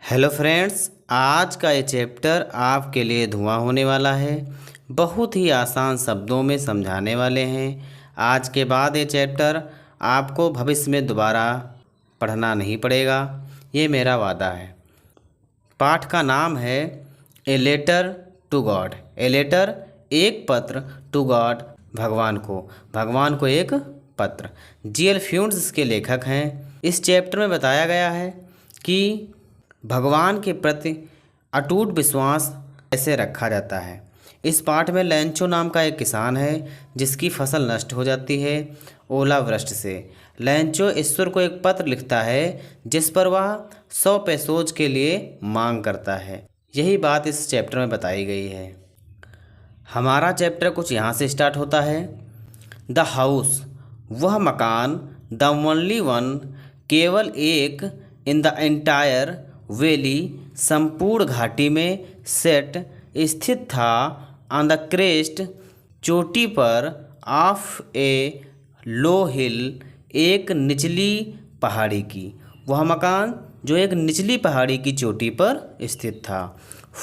Hello friends, आज का ये चैप्टर आपके लिए धुआं होने वाला है। बहुत ही आसान शब्दों में समझाने वाले हैं। आज के बाद ये चैप्टर आपको भविष्य में दोबारा पढ़ना नहीं पड़ेगा, ये मेरा वादा है। पाठ का नाम है a letter to God. A letter एक पत्र, टू गॉड भगवान को एक पत्र। जी.एल. फ्यून्स इसके लेखक हैं। इस चैप्टर में बताया गया है कि भगवान के प्रति अटूट विश्वास कैसे रखा जाता है। इस पाठ में लेंचो नाम का एक किसान है जिसकी फसल नष्ट हो जाती है ओलावृष्टि से। लेंचो ईश्वर को एक पत्र लिखता है जिस पर वह 100 पैसोज के लिए मांग करता है। यही बात इस चैप्टर में बताई गई है। हमारा चैप्टर कुछ यहाँ से स्टार्ट होता है। द हाउस, वह मकान, द ओनली वन, केवल एक, इन द एंटायर वैली, संपूर्ण घाटी में, सेट, स्थित था, ऑन द क्रेस्ट, चोटी पर, ऑफ ए लो हिल, एक निचली पहाड़ी की। वह मकान जो एक निचली पहाड़ी की चोटी पर स्थित था।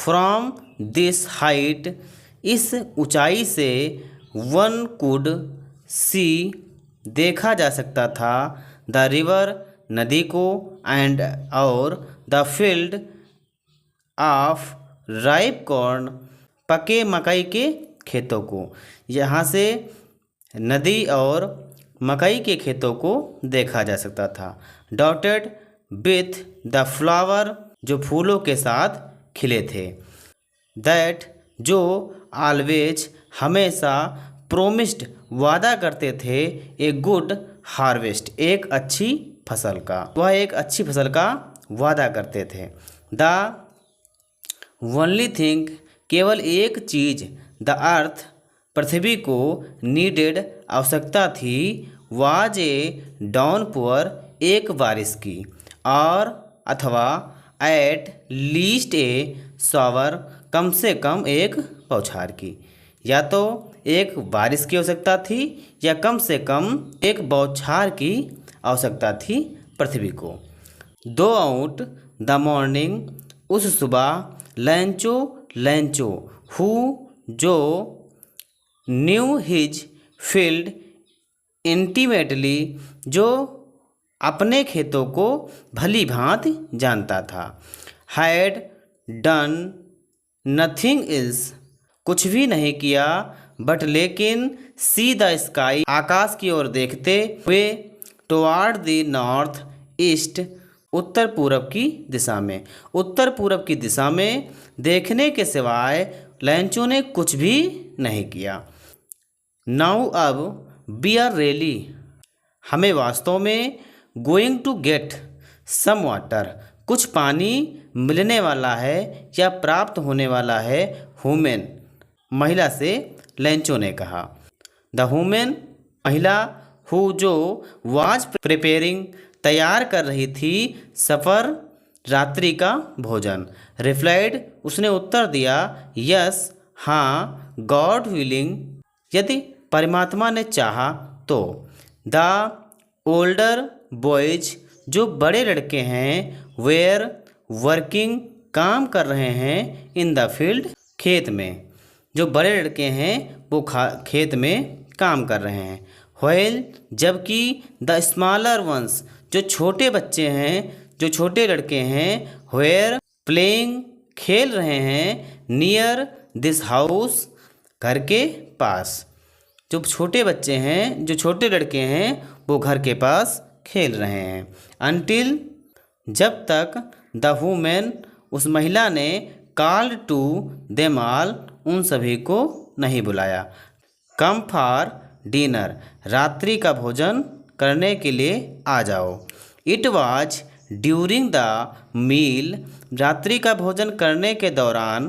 फ्रॉम दिस हाइट, इस ऊंचाई से, वन कुड सी, देखा जा सकता था, द रिवर, नदी को, एंड और, the field of ripe corn, पके मकई के खेतों को। यहाँ से नदी और मकई के खेतों को देखा जा सकता था। डॉटेड विथ द फ्लावर, जो फूलों के साथ खिले थे। दैट, जो ऑलवेज, हमेशा, प्रोमिस्ड, वादा करते थे, ए गुड हार्वेस्ट, एक अच्छी फसल का। वह एक अच्छी फसल का वादा करते थे। द ओनली थिंग, केवल एक चीज़, द अर्थ, पृथ्वी को, नीडेड, आवश्यकता थी, वाज ए डाउनपुअर, एक बारिश की, और अथवा एट लीस्ट ए शॉवर, कम से कम एक बौछार की। या तो एक बारिश की आवश्यकता थी या कम से कम एक बौछार की आवश्यकता थी पृथ्वी को। दो आउट द मॉर्निंग, उस सुबह, लेंचो हु, जो, न्यू हिज फील्ड इंटीमेटली, जो अपने खेतों को भली भांति जानता था। हैड डन नथिंग इल्स, कुछ भी नहीं किया, बट लेकिन, सी द स्काई, आकाश की ओर देखते हुए, टुवार्ड द नॉर्थ ईस्ट, उत्तर पूरब की दिशा में। उत्तर पूरब की दिशा में देखने के सिवाय लेंचो ने कुछ भी नहीं किया। नाउ अब, वी आर रियली, हमें वास्तव में, going to get some water, कुछ पानी मिलने वाला है या प्राप्त होने वाला है, वुमेन, महिला से लेंचो ने कहा। द वुमेन, महिला, हु, जो, वाज प्रिपेयरिंग, तैयार कर रही थी, सफ़र, रात्रि का भोजन। रिप्लाइड, उसने उत्तर दिया, यस, हाँ, गॉड विलिंग, यदि परमात्मा ने चाहा तो। द ओल्डर बॉयज, जो बड़े लड़के हैं, वेयर वर्किंग, काम कर रहे हैं, इन द फील्ड, खेत में। जो बड़े लड़के हैं वो खेत में काम कर रहे हैं। व्हेल, जबकि, द स्मॉलर वंस, जो छोटे बच्चे हैं, जो छोटे लड़के हैं, वेयर प्लेइंग, खेल रहे हैं, नियर दिस हाउस, घर के पास। जो छोटे बच्चे हैं, जो छोटे लड़के हैं, वो घर के पास खेल रहे हैं। अनटिल, जब तक, द वुमेन, उस महिला ने, कॉल्ड टू देम ऑल, उन सभी को नहीं बुलाया। कम फॉर डिनर, रात्रि का भोजन करने के लिए आ जाओ। It was during the meal, रात्रि का भोजन करने के दौरान।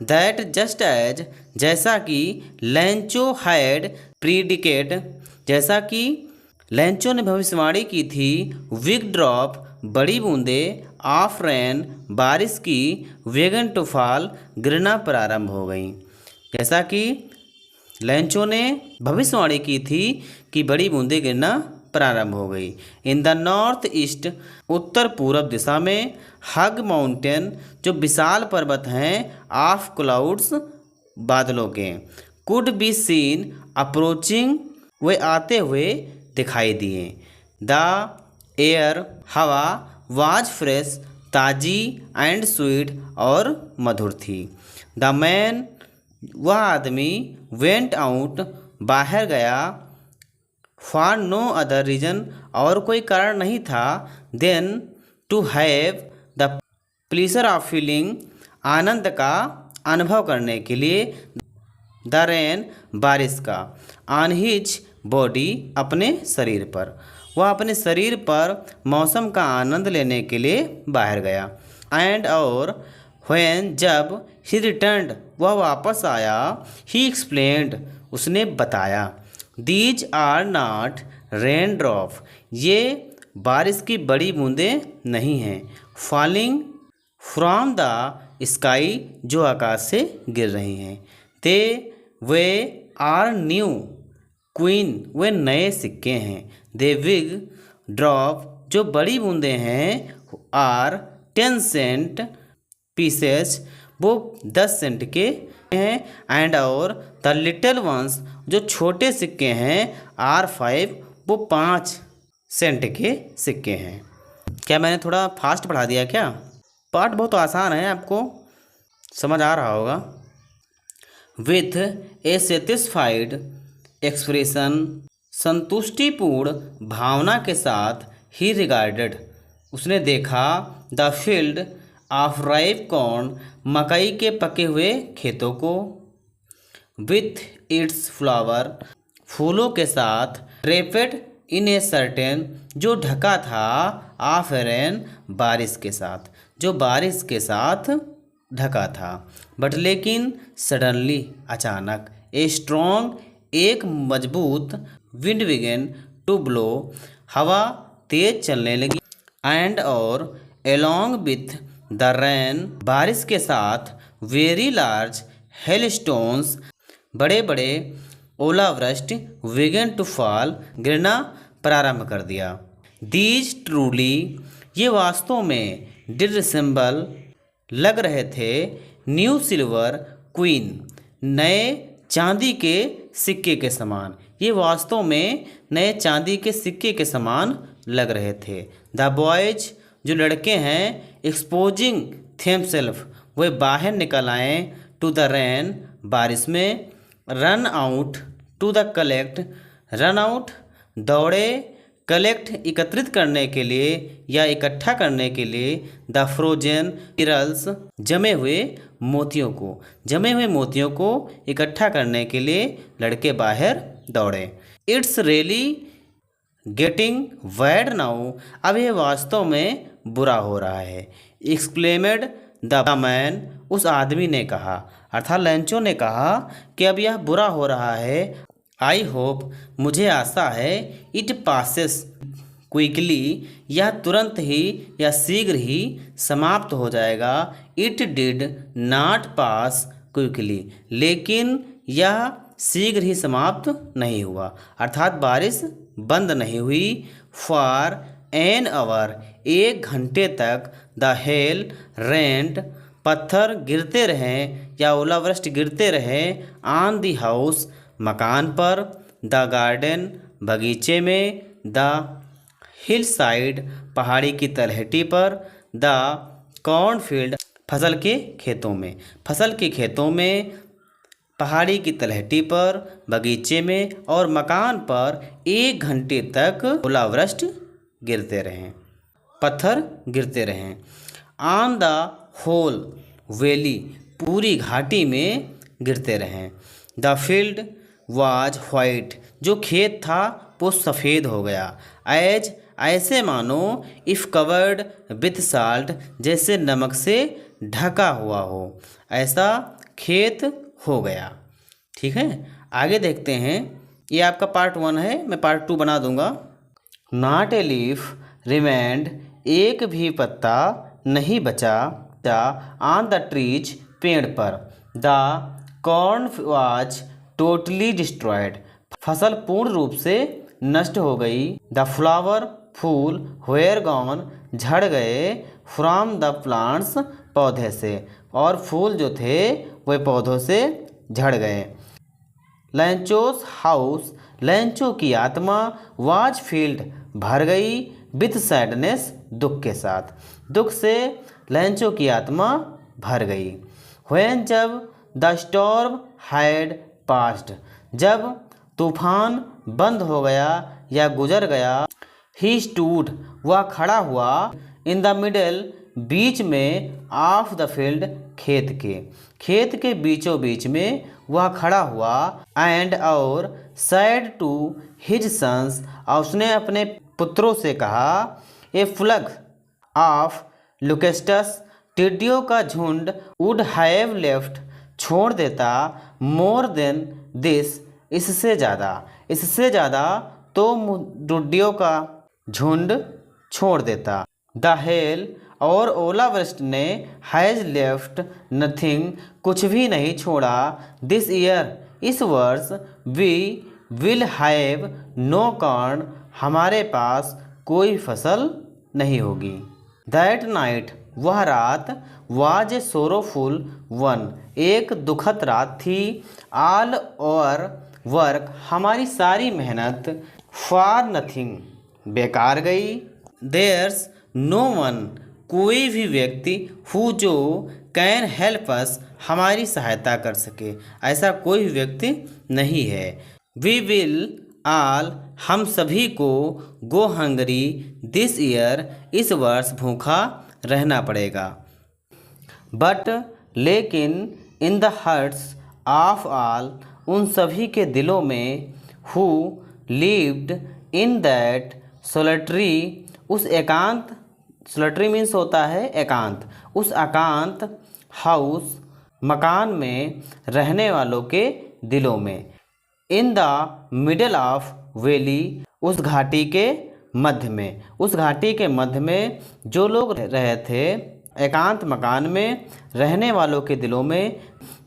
दैट जस्ट एज, जैसा कि, लेंचो हैड प्रीडिकेट, जैसा कि लेंचो ने भविष्यवाणी की थी, विग ड्रॉप, बड़ी बूंदे, ऑफ रेन, बारिश की, वेगन टू फॉल, गिरना प्रारंभ हो गई। जैसा कि लेंचो ने भविष्यवाणी की थी कि बड़ी बूंदें गिरना प्रारंभ हो गई। इन द नॉर्थ ईस्ट, उत्तर पूरब दिशा में, हग माउंटेन, जो विशाल पर्वत हैं, ऑफ क्लाउड्स, बादलों के, कुड बी सीन अप्रोचिंग, वे आते हुए दिखाई दिए। द एयर, हवा, वाज फ्रेश, ताजी एंड स्वीट, और मधुर थी। द मैन, वह आदमी, वेंट आउट, बाहर गया, फॉर नो अदर रीजन, और कोई कारण नहीं था, then to have the pleasure of feeling, आनंद का अनुभव करने के लिए, द रेन, बारिश का, ऑन हिज बॉडी, अपने शरीर पर, वह अपने शरीर पर मौसम का आनंद लेने के लिए बाहर गया। एंड और व्हेन, जब, ही रिटर्न्ड, वह वापस आया, ही एक्सप्लेन्ड, उसने बताया, these are not rain drop, ये बारिश की बड़ी बूंदें नहीं हैं, फॉलिंग फ्रॉम द स्काई, जो आकाश से गिर रही हैं। दे, वे, आर न्यू क्वीन, वे नए सिक्के हैं। दे विग ड्रॉप, जो बड़ी बूंदें हैं, आर 10 सेंट पीसेस, वो 10 सेंट के हैं। एंड और द लिटिल वंस, जो छोटे सिक्के हैं, आर 5, वो 5 सेंट के सिक्के हैं। क्या मैंने थोड़ा फास्ट पढ़ा दिया क्या? पाठ बहुत आसान है, आपको समझ आ रहा होगा। विथ ए सेटिस्फाइड एक्सप्रेशन, संतुष्टिपूर्ण भावना के साथ, ही रिगार्डेड, उसने देखा, the field of ripe corn, मकई के पके हुए खेतों को, विथ इट्स फ्लावर, फूलों के साथ, ड्रेपेड इन ए सर्टेन, जो ढका था, ऑफ रेन, बारिश के साथ, जो बारिश के साथ ढका था। बट लेकिन, सडनली, अचानक, ए स्ट्रॉन्ग, एक मजबूत, विंड बिगेन टू ब्लो, हवा तेज चलने लगी, एंड और एलोंग विथ द रेन, बारिश के साथ, वेरी लार्ज हेलस्टोन्स, बड़े बड़े ओलावृष्टि, बिगेन टू फॉल, गिरना प्रारंभ कर दिया। दीज ट्रूली, ये वास्तव में, डिड रिसेंबल, लग रहे थे, न्यू सिल्वर क्वीन, नए चांदी के सिक्के के समान, ये वास्तव में नए चांदी के सिक्के के समान लग रहे थे। द बॉयज, जो लड़के हैं, एक्सपोजिंग थेमसेल्फ, वे बाहर निकल आए, टू द रेन, बारिश में, run out to the collect, run out, दौड़े, कलेक्ट, एकत्रित करने के लिए या इकट्ठा करने के लिए, द फ्रोजन पिरल्स, जमे हुए मोतियों को, जमे हुए मोतियों को इकट्ठा करने के लिए लड़के बाहर दौड़े। It's really getting bad now, अब यह वास्तव में बुरा हो रहा है। एक्सक्लेमेड द मैन, उस आदमी ने कहा, अर्थात लैंचो ने कहा कि अब यह बुरा हो रहा है। आई होप, मुझे आशा है, इट पासेस क्विकली, यह तुरंत ही या शीघ्र ही समाप्त हो जाएगा। It did not pass quickly, लेकिन यह शीघ्र ही समाप्त नहीं हुआ, अर्थात बारिश बंद नहीं हुई। फॉर एन आवर, 1 घंटे तक, द हेल रेंट, पत्थर गिरते रहें या ओलावृष्टि गिरते रहे, ऑन द हाउस, मकान पर, द गार्डन, बगीचे में, द हिल साइड, पहाड़ी की तलहटी पर, द कॉर्नफील्ड, फसल के खेतों में, फसल के खेतों में, पहाड़ी की तलहटी पर, बगीचे में और मकान पर 1 घंटे तक ओलावृष्टि गिरते रहें, पत्थर गिरते रहें। ऑन द होल वैली, पूरी घाटी में गिरते रहें। द फील्ड वाज वाइट, जो खेत था वो सफ़ेद हो गया। एज, ऐसे मानो, इफ़ कवर्ड विथ साल्ट, जैसे नमक से ढका हुआ हो, ऐसा खेत हो गया। ठीक है, आगे देखते हैं। ये आपका पार्ट 1 है, मैं पार्ट 2 बना दूंगा। नॉट ए लीफ रिमेंड, एक भी पत्ता नहीं बचा, ऑन द ट्रीज, पेड़ पर। The corn was totally destroyed, फसल पूर्ण रूप से नष्ट हो गई। द फ्लावर फूल वेयर गॉन झड़ गए फ्रॉम द प्लांट्स पौधे से, और फूल जो थे वे पौधों से झड़ गए। लैंचोस हाउस लैंचो की आत्मा वाज फील्ड भर गई विथ सैडनेस दुख के साथ, दुख से लैंचो की आत्मा भर गई। व्हेन जब द स्टॉर्म हैड पास्ड जब तूफान बंद हो गया या गुजर गया। ही स्टूड वह खड़ा हुआ इन द मिडल बीच में ऑफ द फील्ड खेत के बीचों बीच में वह खड़ा हुआ। एंड और सैड टू हिज सन्स और उसने अपने पुत्रों से कहा ए फ्लग ऑफ लुकेस्टस टिड्डियों का झुंड वुड हैव लेफ्ट छोड़ देता मोर देन दिस इससे ज़्यादा तो टिड्डियों का झुंड छोड़ देता। द हेल और ओलावृष्टि ने हैज़ लेफ्ट नथिंग कुछ भी नहीं छोड़ा। दिस ईयर इस वर्ष we will have no corn हमारे पास कोई फसल नहीं होगी। दैट नाइट वह रात वाज ए सोरोफुल वन एक दुखद रात थी। ऑल और वर्क हमारी सारी मेहनत फॉर नथिंग बेकार गई। देयर्स नो वन कोई भी व्यक्ति हु जो कैन हेल्प अस हमारी सहायता कर सके, ऐसा कोई भी व्यक्ति नहीं है। वी विल ऑल हम सभी को गो हंगरी दिस ईयर इस वर्ष भूखा रहना पड़ेगा। बट लेकिन in the hearts of all उन सभी के दिलों में who lived in that solitary उस एकांत सोलिटरी मीन्स होता है एकांत, उस एकांत हाउस मकान में रहने वालों के दिलों में। In the middle of valley उस घाटी के मध्य में जो लोग रहे थे एकांत मकान में रहने वालों के दिलों में।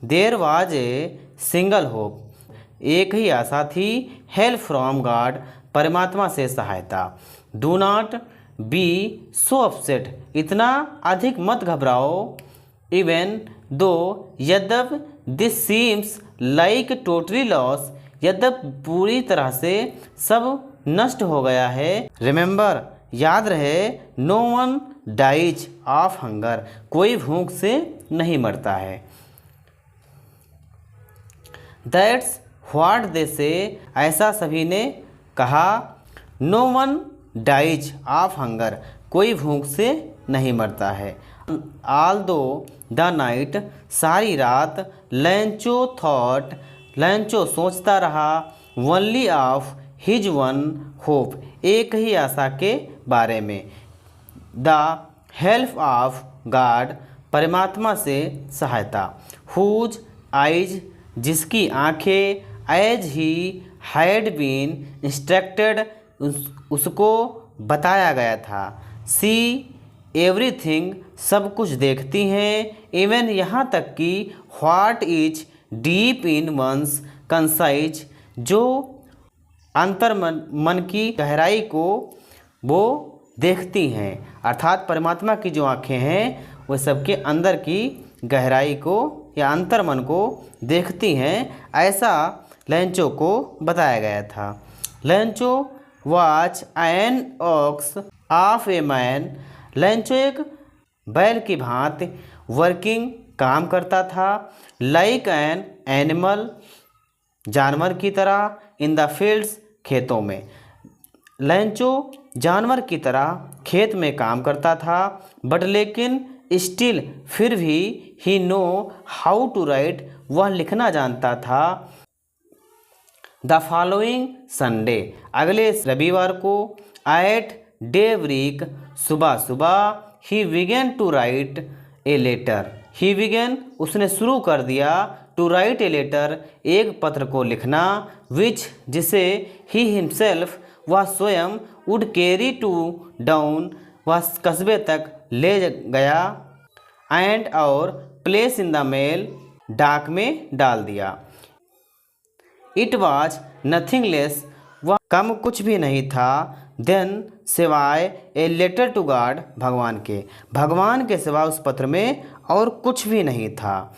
There was a single hope एक ही आशा थी। हेल्प फ्रॉम गॉड परमात्मा से सहायता। Do not be so upset इतना अधिक मत घबराओ। इवन दो यद्यप this seems like totally loss यद्यप पूरी तरह से सब नष्ट हो गया है। रिमेंबर याद रहे no one dies of hunger कोई भूख से नहीं मरता है। दैट्स व्हाट दे से ऐसा सभी ने कहा। No one dies of hunger कोई भूख से नहीं मरता है। ऑल दो द नाइट सारी रात लैंचो थॉट लैंचो सोचता रहा only of his one hope एक ही आशा के बारे में। द हेल्प ऑफ गॉड परमात्मा से सहायता। हुज आइज जिसकी आँखें as he had been instructed उसको बताया गया था। सी एवरीथिंग सब कुछ देखती हैं। इवन यहाँ तक कि what is deep in one's concise जो अंतर मन की गहराई को वो देखती हैं। अर्थात परमात्मा की जो आँखें हैं वो सबके अंदर की गहराई को या अंतर मन को देखती हैं, ऐसा लैंचो को बताया गया था। लैंचो watch an ox of a man लैंचो एक बैल की भांति वर्किंग काम करता था। लाइक एन एनिमल जानवर की तरह इन द फील्ड्स खेतों में। लैंचो जानवर की तरह खेत में काम करता था। बट लेकिन स्टिल फिर भी ही नो हाउ टू राइट वह लिखना जानता था। द फॉलोइंग संडे अगले रविवार को एट डेवरीक सुबह सुबह ही began to write a letter ही बिगेन उसने शुरू कर दिया टू राइट ए लेटर एक पत्र को लिखना। विच जिसे ही हिमसेल्फ वह स्वयं वुड कैरी टू डाउन वह कस्बे तक ले गया। एंड और प्लेस इन द मेल डाक में डाल दिया। इट वाज नथिंग लेस वह कम कुछ भी नहीं था देन सिवाय ए लेटर टू गॉड, भगवान के सिवा उस पत्र में और कुछ भी नहीं था।